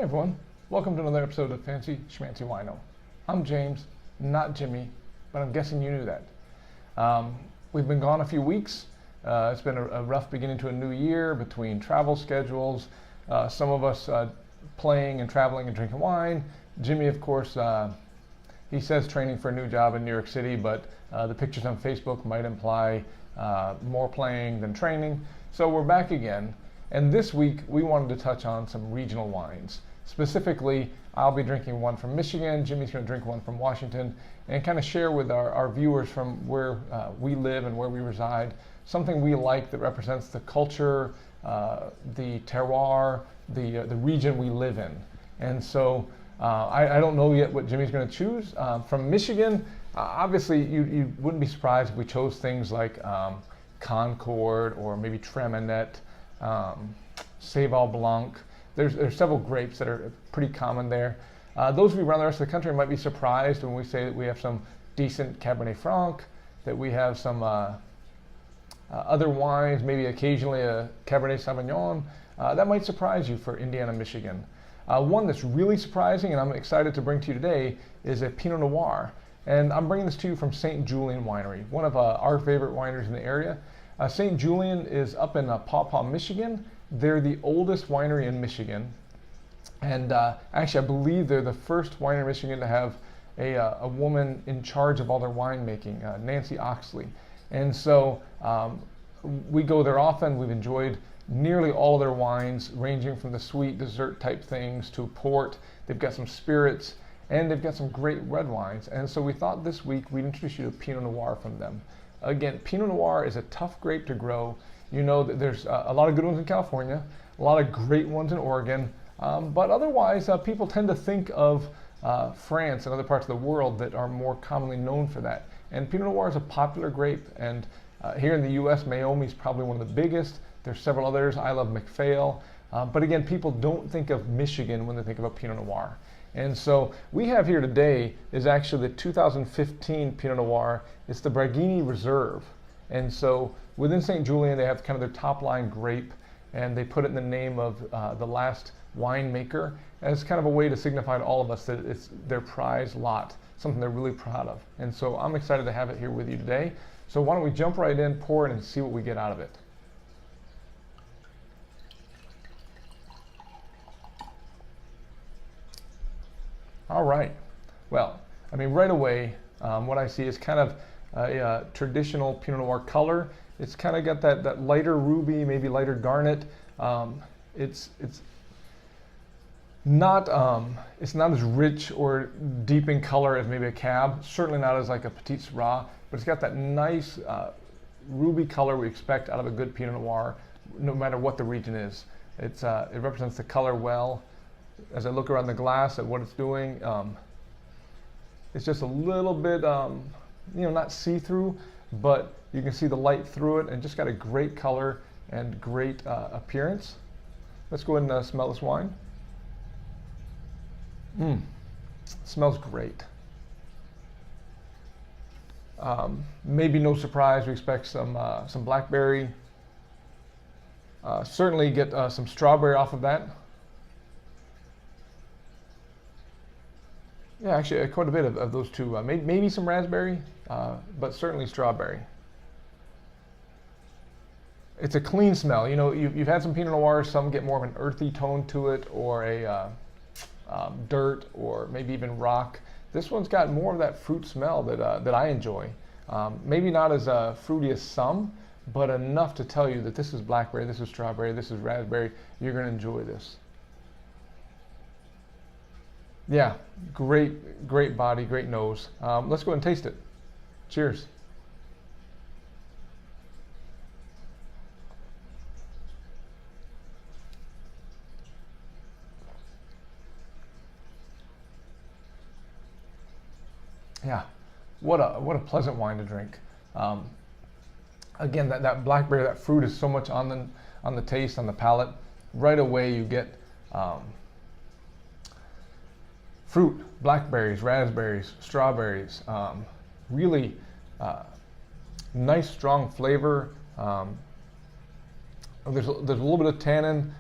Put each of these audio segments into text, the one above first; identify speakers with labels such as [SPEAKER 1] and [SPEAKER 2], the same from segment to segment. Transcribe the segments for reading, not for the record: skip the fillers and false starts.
[SPEAKER 1] Hey everyone, welcome to another episode of Fancy Schmancy Wino. I'm James, not Jimmy, but I'm guessing you knew that. We've been gone a few weeks. It's been a rough beginning to a new year between travel schedules, some of us playing and traveling and drinking wine. Jimmy, of course, he says training for a new job in New York City, but the pictures on Facebook might imply more playing than training. So we're back again. And this week, we wanted to touch on some regional wines. Specifically, I'll be drinking one from Michigan, Jimmy's going to drink one from Washington, and kind of share with our viewers from where we live and where we reside, something we like that represents the culture, the terroir, the region we live in. And so I don't know yet what Jimmy's going to choose. From Michigan, obviously you wouldn't be surprised if we chose things like Concord or maybe Treminette, Saval Blanc. There's several grapes that are pretty common there. Those of you around the rest of the country might be surprised when we say that we have some decent Cabernet Franc, that we have some other wines, maybe occasionally a Cabernet Sauvignon. That might surprise you for Indiana, Michigan. One that's really surprising and I'm excited to bring to you today is a Pinot Noir. And I'm bringing this to you from St. Julien Winery, one of our favorite wineries in the area. St. Julien is up in Paw Paw, Michigan. They're the oldest winery in Michigan. And actually, I believe they're the first winery in Michigan to have a woman in charge of all their winemaking, Nancy Oxley. And so we go there often. We've enjoyed nearly all of their wines, ranging from the sweet dessert type things to port. They've got some spirits, and they've got some great red wines. And so we thought this week we'd introduce you to Pinot Noir from them. Again, Pinot Noir is a tough grape to grow. You know that there's a lot of good ones in California, a lot of great ones in Oregon, but otherwise people tend to think of France and other parts of the world that are more commonly known for that. And Pinot Noir is a popular grape, and here in the US, Meiomi is probably one of the biggest. There's several others. I love McPhail. But again, people don't think of Michigan when they think about Pinot Noir. And so we have here today is actually the 2015 Pinot Noir. It's the Braghini Reserve. And so within St. Julien, they have kind of their top line grape, and they put it in the name of the last winemaker as kind of a way to signify to all of us that it's their prize lot, something they're really proud of. And so I'm excited to have it here with you today. So why don't we jump right in, pour it, and see what we get out of it. All right. Well, I mean, right away, what I see is kind of a traditional Pinot Noir color. It's kind of got that lighter ruby, maybe lighter garnet. It's not as rich or deep in color as maybe a Cab. Certainly not as like a Petit Syrah, but it's got that nice ruby color we expect out of a good Pinot Noir, no matter what the region is. It represents the color well. As I look around the glass at what it's doing, it's just a little bit, not see-through, but you can see the light through it, and just got a great color and great appearance. Let's go ahead and smell this wine. Smells great. Maybe no surprise, we expect some blackberry. Certainly get some strawberry off of that. Yeah, actually, quite a bit of those two. Maybe some raspberry, but certainly strawberry. It's a clean smell. You know, you've had some Pinot Noirs. Some get more of an earthy tone to it, or a dirt, or maybe even rock. This one's got more of that fruit smell that I enjoy. Maybe not as fruity as some, but enough to tell you that this is blackberry, this is strawberry, this is raspberry. You're going to enjoy this. Yeah, great body, great nose. Let's go ahead and taste it. Cheers. Yeah, what a pleasant wine to drink. Again, that blackberry, that fruit is so much on the taste, on the palate. Right away, you get fruit, blackberries, raspberries, strawberries, really nice strong flavor. There's a little bit of tannin,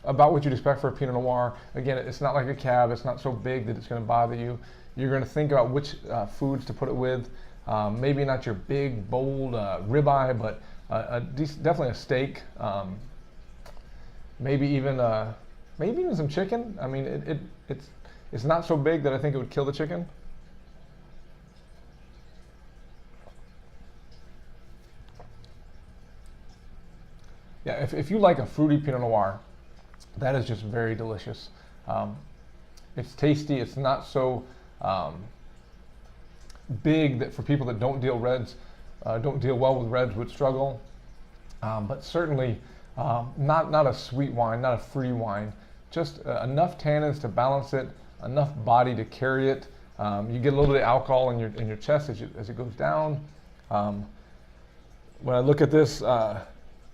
[SPEAKER 1] about what you'd expect for a Pinot Noir. Again, it's not like a Cab. It's not so big that it's going to bother you. You're going to think about which foods to put it with. Maybe not your big, bold ribeye, but definitely a steak. Maybe even some chicken. I mean, it's not so big that I think it would kill the chicken. Yeah, if you like a fruity Pinot Noir, that is just very delicious. It's tasty. It's not so big that for people that don't deal well with reds would struggle. But certainly not a sweet wine, not a fruity wine. Just enough tannins to balance it, enough body to carry it. You get a little bit of alcohol in your chest as it goes down. When I look at this,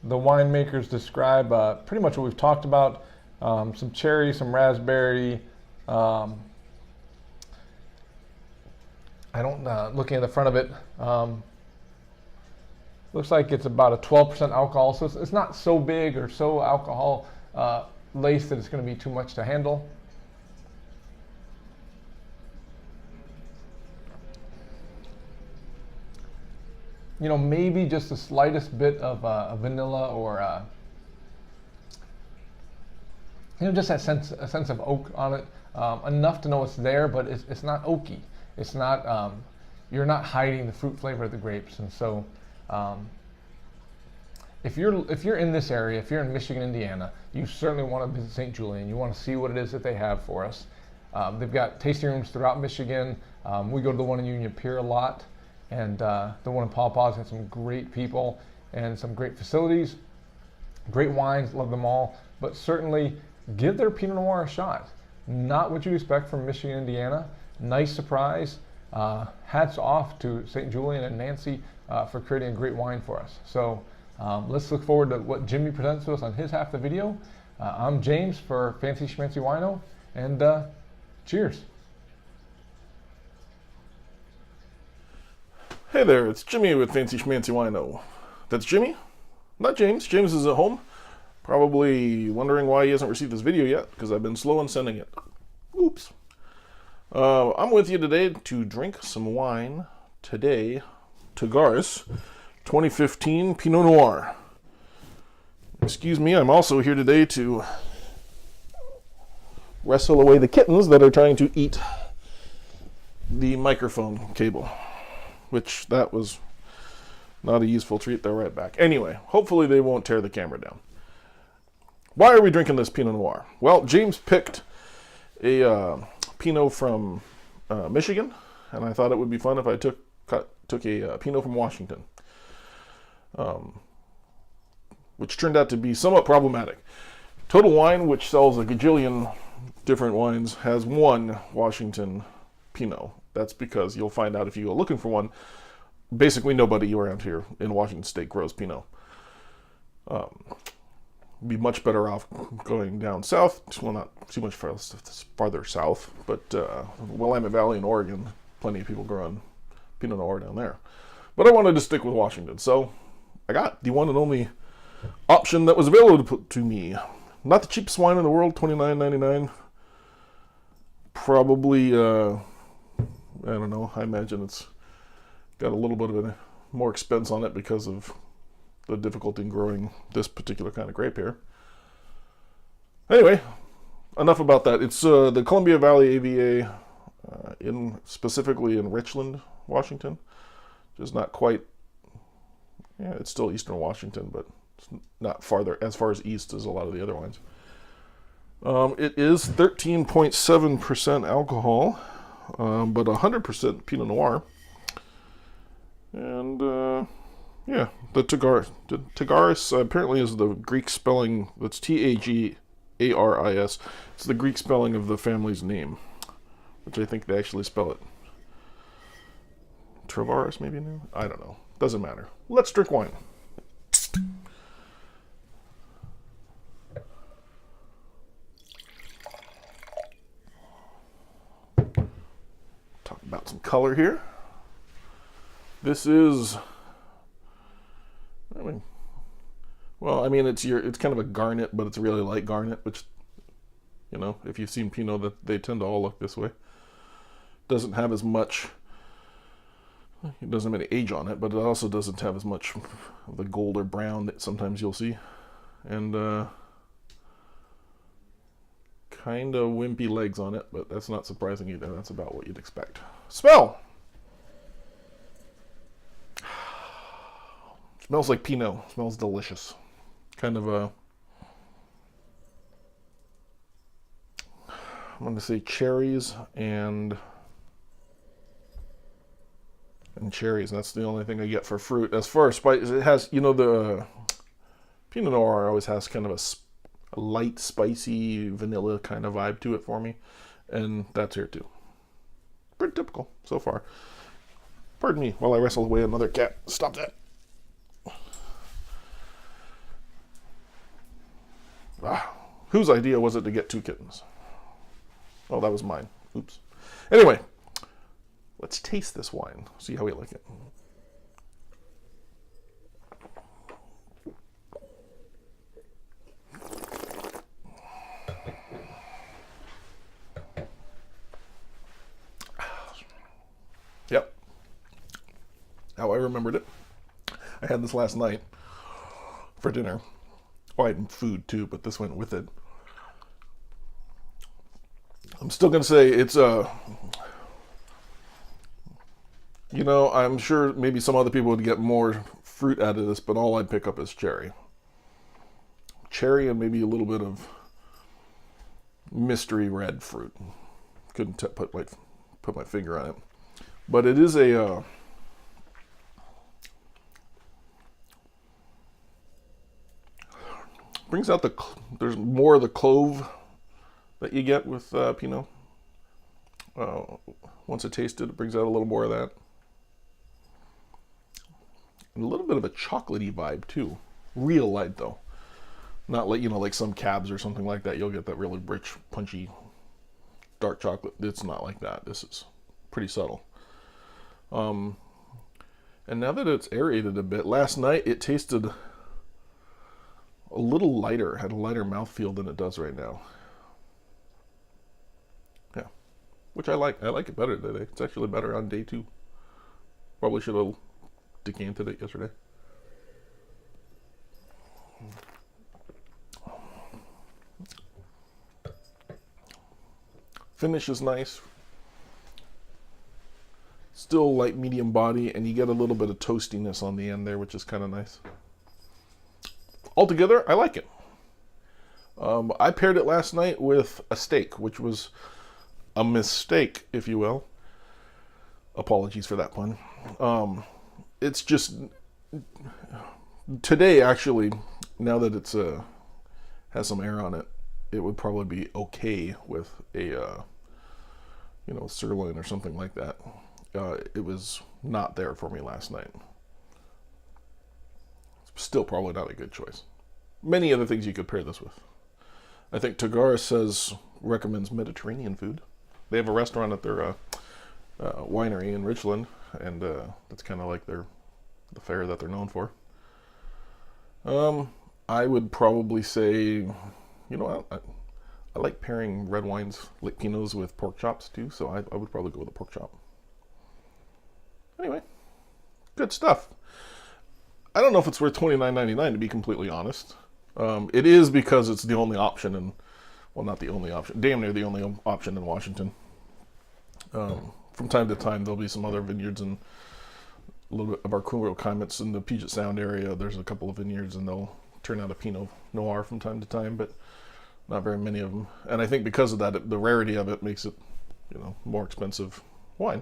[SPEAKER 1] the winemakers describe pretty much what we've talked about. Some cherry, some raspberry. Looking at the front of it, looks like it's about a 12% alcohol. So it's not so big or so alcohol laced that it's going to be too much to handle. You know, maybe just the slightest bit of vanilla or just a sense of oak on it, enough to know it's there, but it's not oaky. It's not. You're not hiding the fruit flavor of the grapes, and so if you're in this area, if you're in Michigan, Indiana, you certainly want to visit St. Julian. You want to see what it is that they have for us. They've got tasting rooms throughout Michigan. We go to the one in Union Pier a lot. And the one in Paw Paw's has some great people and some great facilities, great wines, love them all. But certainly give their Pinot Noir a shot. Not what you expect from Michigan, Indiana. Nice surprise. Hats off to St. Julian and Nancy for creating a great wine for us. So let's look forward to what Jimmy presents to us on his half of the video. I'm James for Fancy Schmancy Wino, and cheers.
[SPEAKER 2] Hey there, it's Jimmy with Fancy Schmancy Wino. That's Jimmy, not James. James is at home, probably wondering why he hasn't received this video yet, because I've been slow in sending it. Oops. I'm with you today to drink some wine. Today, Tagaris 2015 Pinot Noir. Excuse me, I'm also here today to wrestle away the kittens that are trying to eat the microphone cable. Which, that was not a useful treat. They're right back. Anyway, hopefully they won't tear the camera down. Why are we drinking this Pinot Noir? Well, James picked a Pinot from Michigan, and I thought it would be fun if I took a Pinot from Washington, which turned out to be somewhat problematic. Total Wine, which sells a gajillion different wines, has one Washington Pinot. That's because you'll find out if you go looking for one, basically nobody around here in Washington State grows Pinot. Be much better off going down south. Well, not too much farther south, but Willamette Valley in Oregon, plenty of people growing Pinot Noir down there. But I wanted to stick with Washington, so I got the one and only option that was available to me. Not the cheapest wine in the world, $29.99. Probably, I don't know, I imagine it's got a little bit of a more expense on it because of the difficulty in growing this particular kind of grape here. Anyway, enough about that. It's the Columbia Valley AVA, specifically in Richland, Washington. Just not quite, it's still eastern Washington, but it's not as far as east as a lot of the other wines. It is 13.7% alcohol, but 100% Pinot Noir. And, the Tagaris apparently is the Greek spelling, that's Tagaris. It's the Greek spelling of the family's name, which I think they actually spell it Travaris, maybe? No? I don't know. Doesn't matter. Let's drink wine. Talk about some color here. This is, Well, I mean, it's kind of a garnet, but it's a really light garnet, which, you know, if you've seen Pinot, that they tend to all look this way. Doesn't have as much, it doesn't have any age on it, but it also doesn't have as much of the gold or brown that sometimes you'll see. And kind of wimpy legs on it, but that's not surprising either. That's about what you'd expect. Smell! Smells like Pinot. Smells delicious. Kind of a, I'm going to say cherries and cherries. That's the only thing I get for fruit. As far as spice, it has, you know, the Pinot Noir always has kind of a light, spicy, vanilla kind of vibe to it for me. And that's here too. Pretty typical so far. Pardon me while I wrestle away another cat. Stop that. Whose idea was it to get 2 kittens? Oh, that was mine. Oops. Anyway, let's taste this wine. See how we like it. Yep. How I remembered it. I had this last night for dinner. Oh, I had food too, but this went with it. I'm still going to say it's you know, I'm sure maybe some other people would get more fruit out of this, but all I'd pick up is cherry. Cherry and maybe a little bit of mystery red fruit. Couldn't put my finger on it. But it is a brings out there's more of the clove that you get with Pinot. Once it tasted, it brings out a little more of that. And a little bit of a chocolatey vibe too. Real light though. Not like, you know, like some cabs or something like that. You'll get that really rich, punchy, dark chocolate. It's not like that. This is pretty subtle. And now that it's aerated a bit, last night it tasted a little lighter, had a lighter mouthfeel than it does right now. Yeah, which I like. I like it better today. It's actually better on day 2. Probably should have decanted it yesterday. Finish is nice. Still light medium body, and you get a little bit of toastiness on the end there, which is kind of nice. Altogether, I like it. I paired it last night with a steak, which was a mistake, if you will. Apologies for that pun. It's just today, actually, now that it's has some air on it, it would probably be okay with a you know, sirloin or something like that. It was not there for me last night. Still probably not a good choice. Many other things you could pair this with. I think Tagaris recommends Mediterranean food. They have a restaurant at their winery in Richland, and that's kind of like the fare that they're known for. I would probably say, you know, I like pairing red wines, like Pinots, with pork chops too, so I would probably go with a pork chop. Anyway, good stuff. I don't know if it's worth $29.99 to be completely honest. It is because it's the only option, and well, not the only option, damn near the only option in Washington. From time to time, there'll be some other vineyards and a little bit of our cooler climates in the Puget Sound area. There's a couple of vineyards, and they'll turn out a Pinot Noir from time to time, but not very many of them. And I think because of that, the rarity of it makes it, you know, more expensive wine.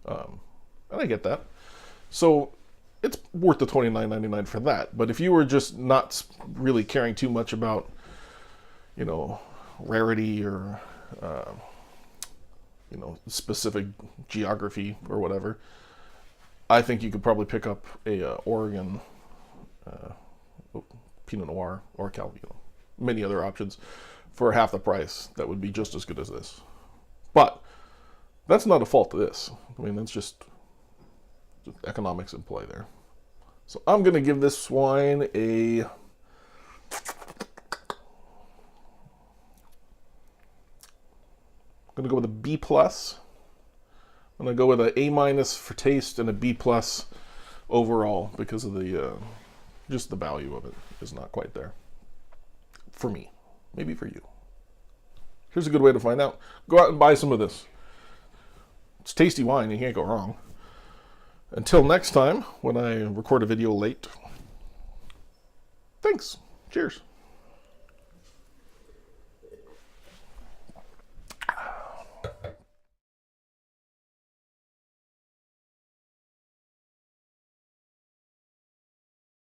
[SPEAKER 2] And I get that. So it's worth the $29.99 for that. But if you were just not really caring too much about, you know, rarity or, you know, specific geography or whatever, I think you could probably pick up a Oregon Pinot Noir or you know, many other options for half the price that would be just as good as this. But that's not a fault to this. I mean, that's just economics in play there. So I'm going to give this wine a I'm going to go with a B+. I'm going to go with an A- for taste and a B+ overall because of the just the value of it is not quite there for me. Maybe for you. Here's a good way to find out. Go out and buy some of this. It's tasty wine. You can't go wrong. Until next time, when I record a video late. Thanks. Cheers.